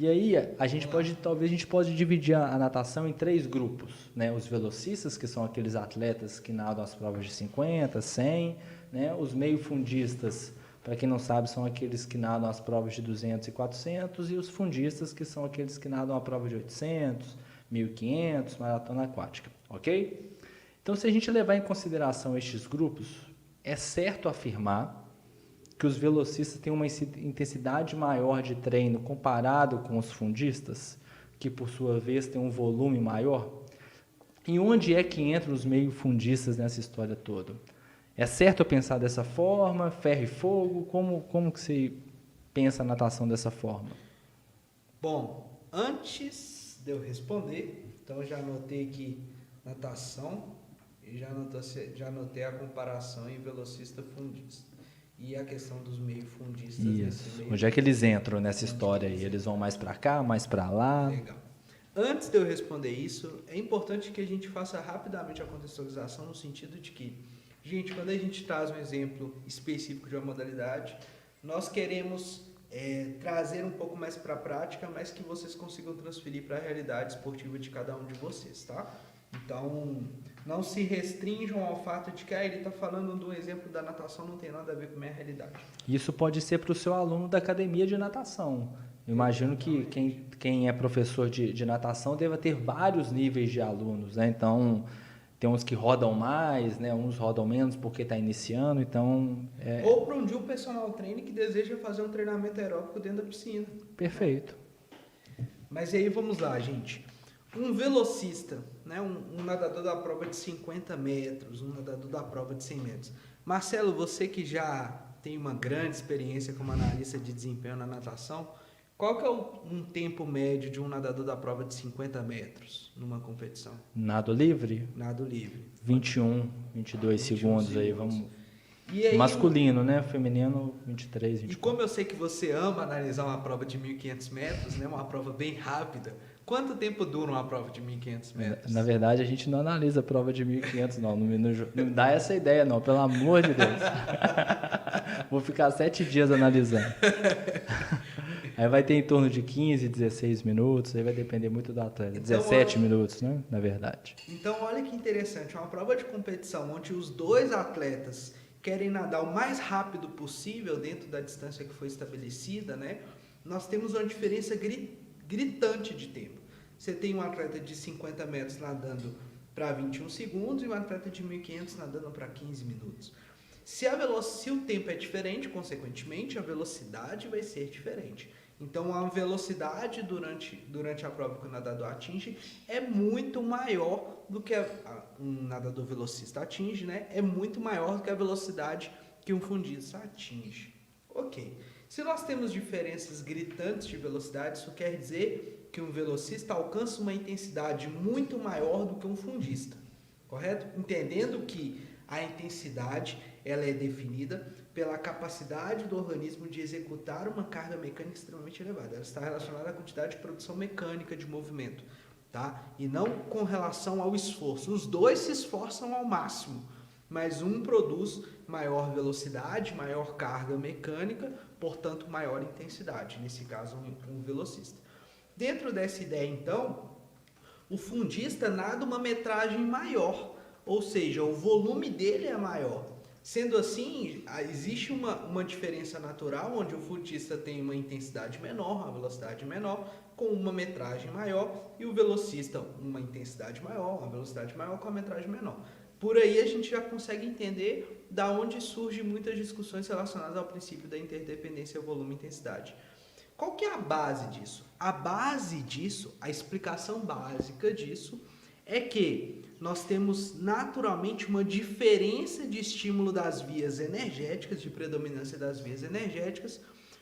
E aí, talvez a gente pode dividir a natação em 3 grupos, né? Os velocistas, que são aqueles atletas que nadam as provas de 50, 100, né? Os meio-fundistas, para quem não sabe, são aqueles que nadam as provas de 200 e 400, e os fundistas, que são aqueles que nadam a prova de 800, 1500, maratona aquática, ok? Então, se a gente levar em consideração estes grupos, é certo afirmar que os velocistas têm uma intensidade maior de treino comparado com os fundistas, que por sua vez têm um volume maior? E onde é que entram os meio-fundistas nessa história toda? É certo eu pensar dessa forma, ferro e fogo? Como que você pensa a natação dessa forma? Bom, antes de eu responder, então eu já anotei aqui natação e já anotei a comparação em velocista-fundista. E a questão dos meio-fundistas. Isso. Onde é que eles entram nessa história aí? Eles vão mais para cá, mais para lá? Legal. Antes de eu responder isso, é importante que a gente faça rapidamente a contextualização no sentido de que, gente, quando a gente traz um exemplo específico de uma modalidade, nós queremos trazer um pouco mais para a prática, mas que vocês consigam transferir para a realidade esportiva de cada um de vocês, tá? Então, não se restringam ao fato de que ele está falando de um exemplo da natação, não tem nada a ver com a minha realidade. Isso pode ser para o seu aluno da academia de natação. Eu imagino que quem é professor de natação deva ter vários níveis de alunos, né? Então, tem uns que rodam mais, né? Uns rodam menos porque está iniciando, então... Ou para um personal trainer que deseja fazer um treinamento aeróbico dentro da piscina. Perfeito. Mas aí vamos lá, gente. Um velocista, né? um nadador da prova de 50 metros, um nadador da prova de 100 metros. Marcelo, você que já tem uma grande experiência como analista de desempenho na natação, qual que é um tempo médio de um nadador da prova de 50 metros numa competição? Nado livre? Nado livre. 21, 22 segundos aí, vamos... E aí, masculino, né? Feminino, 23, 24. E como eu sei que você ama analisar uma prova de 1.500 metros, né? Uma prova bem rápida, quanto tempo dura uma prova de 1.500 metros? Na verdade, a gente não analisa a prova de 1.500, não. Não dá essa ideia, não. Pelo amor de Deus. Vou ficar 7 dias analisando. Aí vai ter em torno de 15, 16 minutos. Aí vai depender muito do atleta. Então, 17 minutos, né? Na verdade. Então, olha que interessante. Uma prova de competição onde os dois atletas querem nadar o mais rápido possível dentro da distância que foi estabelecida, né? Nós temos uma diferença gritante de tempo. Você tem um atleta de 50 metros nadando para 21 segundos e um atleta de 1.500 nadando para 15 minutos. Se o tempo é diferente, consequentemente, a velocidade vai ser diferente. Então, a velocidade durante a prova que o nadador atinge é muito maior do que um nadador velocista atinge, né? É muito maior do que a velocidade que um fundista atinge. Ok. Se nós temos diferenças gritantes de velocidade, isso quer dizer que um velocista alcança uma intensidade muito maior do que um fundista, correto? Entendendo que a intensidade ela é definida pela capacidade do organismo de executar uma carga mecânica extremamente elevada. Ela está relacionada à quantidade de produção mecânica de movimento, tá? E não com relação ao esforço. Os dois se esforçam ao máximo, mas um produz maior velocidade, maior carga mecânica, portanto, maior intensidade. Nesse caso, um velocista. Dentro dessa ideia, então, o fundista nada uma metragem maior, ou seja, o volume dele é maior. Sendo assim, existe uma diferença natural, onde o fundista tem uma intensidade menor, uma velocidade menor, com uma metragem maior, e o velocista uma intensidade maior, uma velocidade maior, com uma metragem menor. Por aí a gente já consegue entender da onde surgem muitas discussões relacionadas ao princípio da interdependência volume-intensidade. Qual que é a base disso? A base disso, a explicação básica disso, é que nós temos naturalmente uma diferença de estímulo das vias energéticas, de predominância das vias energéticas,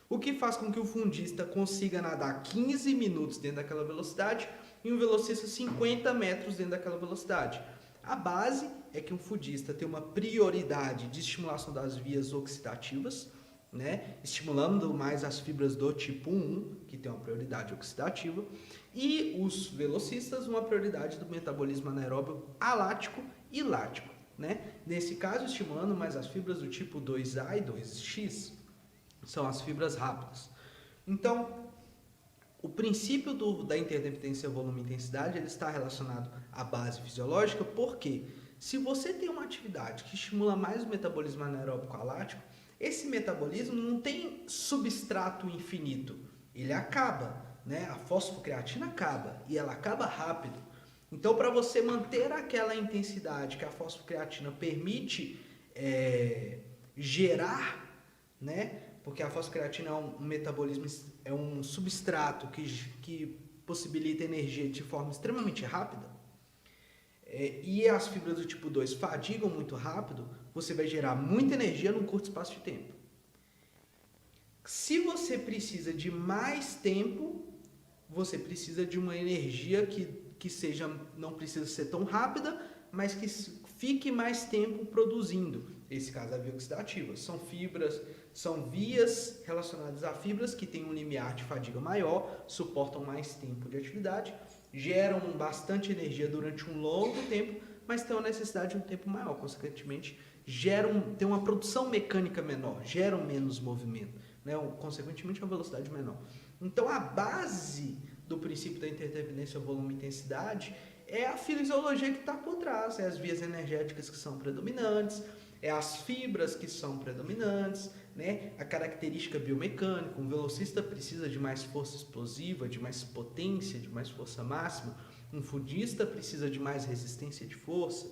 o que faz com que o fundista consiga nadar 15 minutos dentro daquela velocidade e um velocista 50 metros dentro daquela velocidade. A base é que um fundista tem uma prioridade de estimulação das vias oxidativas, né? Estimulando mais as fibras do tipo 1, que tem uma prioridade oxidativa, e os velocistas uma prioridade do metabolismo anaeróbio alático e lático, né? Nesse caso, estimulando mais as fibras do tipo 2A e 2X, são as fibras rápidas. Então, princípio da interdependência volume-intensidade ele está relacionado à base fisiológica, porque se você tem uma atividade que estimula mais o metabolismo anaeróbico alático, esse metabolismo não tem substrato infinito, ele acaba, né? A fosfocreatina acaba e ela acaba rápido. Então, para você manter aquela intensidade que a fosfocreatina permite gerar, né? Porque a fosfocreatina é um metabolismo, é um substrato que possibilita energia de forma extremamente rápida, e as fibras do tipo 2 fadigam muito rápido, você vai gerar muita energia num curto espaço de tempo. Se você precisa de mais tempo, você precisa de uma energia que seja, não precisa ser tão rápida, mas que fique mais tempo produzindo. Esse caso é a via oxidativa. São vias relacionadas a fibras que têm um limiar de fadiga maior, suportam mais tempo de atividade, geram bastante energia durante um longo tempo, mas têm uma necessidade de um tempo maior. Consequentemente, têm uma produção mecânica menor, geram menos movimento, né? Consequentemente, uma velocidade menor. Então, a base do princípio da interdependência volume-intensidade é a fisiologia que está por trás, é as vias energéticas que são predominantes, é as fibras que são predominantes, né? A característica biomecânica, um velocista precisa de mais força explosiva, de mais potência, de mais força máxima, um fundista precisa de mais resistência de força.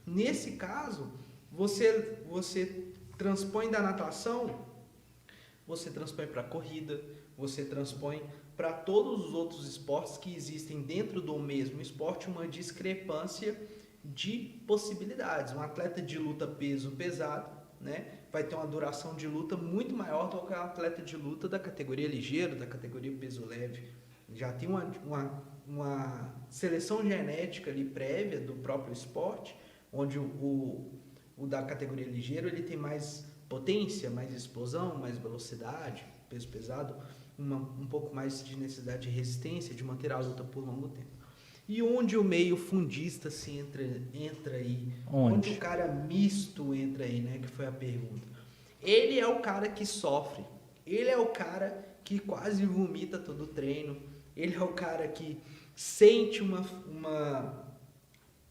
Nesse caso, você transpõe da natação, você transpõe para a corrida, você transpõe para todos os outros esportes que existem dentro do mesmo esporte uma discrepância de possibilidades. Um atleta de luta peso pesado, né, vai ter uma duração de luta muito maior do que um atleta de luta da categoria ligeiro, da categoria peso leve. Já tem uma seleção genética ali prévia do próprio esporte, onde o da categoria ligeiro ele tem mais potência, mais explosão, mais velocidade, peso pesado, um pouco mais de necessidade de resistência, de manter a luta por longo tempo. E onde o meio fundista se entra aí? Onde o cara misto entra aí, né? Que foi a pergunta. Ele é o cara que sofre. Ele é o cara que quase vomita todo o treino. Ele é o cara que sente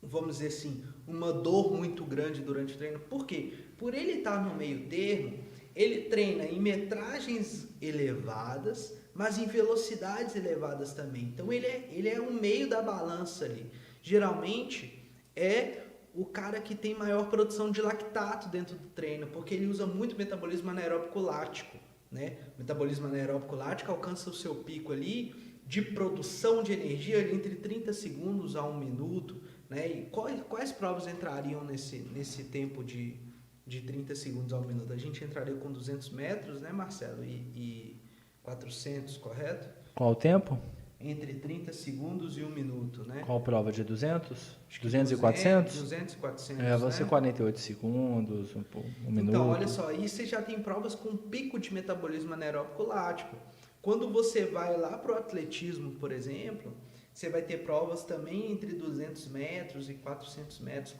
vamos dizer assim, uma dor muito grande durante o treino. Por quê? Por ele estar no meio termo, ele treina em metragens elevadas, mas em velocidades elevadas também. Então ele é um meio da balança ali. Geralmente é o cara que tem maior produção de lactato dentro do treino, porque ele usa muito metabolismo anaeróbico lático, né? O metabolismo anaeróbico lático alcança o seu pico ali de produção de energia entre 30 segundos a 1 minuto, né? E quais provas entrariam nesse tempo de 30 segundos a 1 minuto? A gente entraria com 200 metros, né, Marcelo? E 400, correto? Qual o tempo? Entre 30 segundos e 1 minuto, né? Qual prova de 200? 200 e 400? 200 e 400, vai ser 48 segundos, um minuto. Então, olha só, aí você já tem provas com pico de metabolismo anaeróbico lático. Quando você vai lá para o atletismo, por exemplo, você vai ter provas também entre 200 metros e 400 metros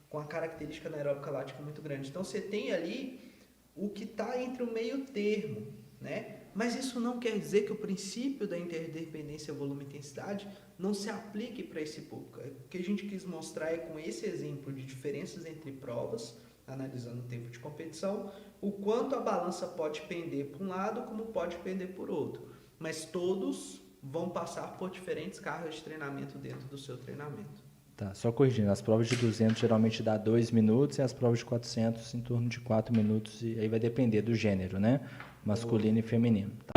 com a característica anaeróbica lática muito grande. Então, você tem ali o que está entre o meio termo, né? Mas isso não quer dizer que o princípio da interdependência volume-intensidade não se aplique para esse público. O que a gente quis mostrar é com esse exemplo de diferenças entre provas, analisando o tempo de competição, o quanto a balança pode pender para um lado como pode pender por outro. Mas todos vão passar por diferentes cargas de treinamento dentro do seu treinamento. Tá, só corrigindo, as provas de 200 geralmente dá 2 minutos e as provas de 400 em torno de 4 minutos, e aí vai depender do gênero, né? Masculino e feminino. Tá?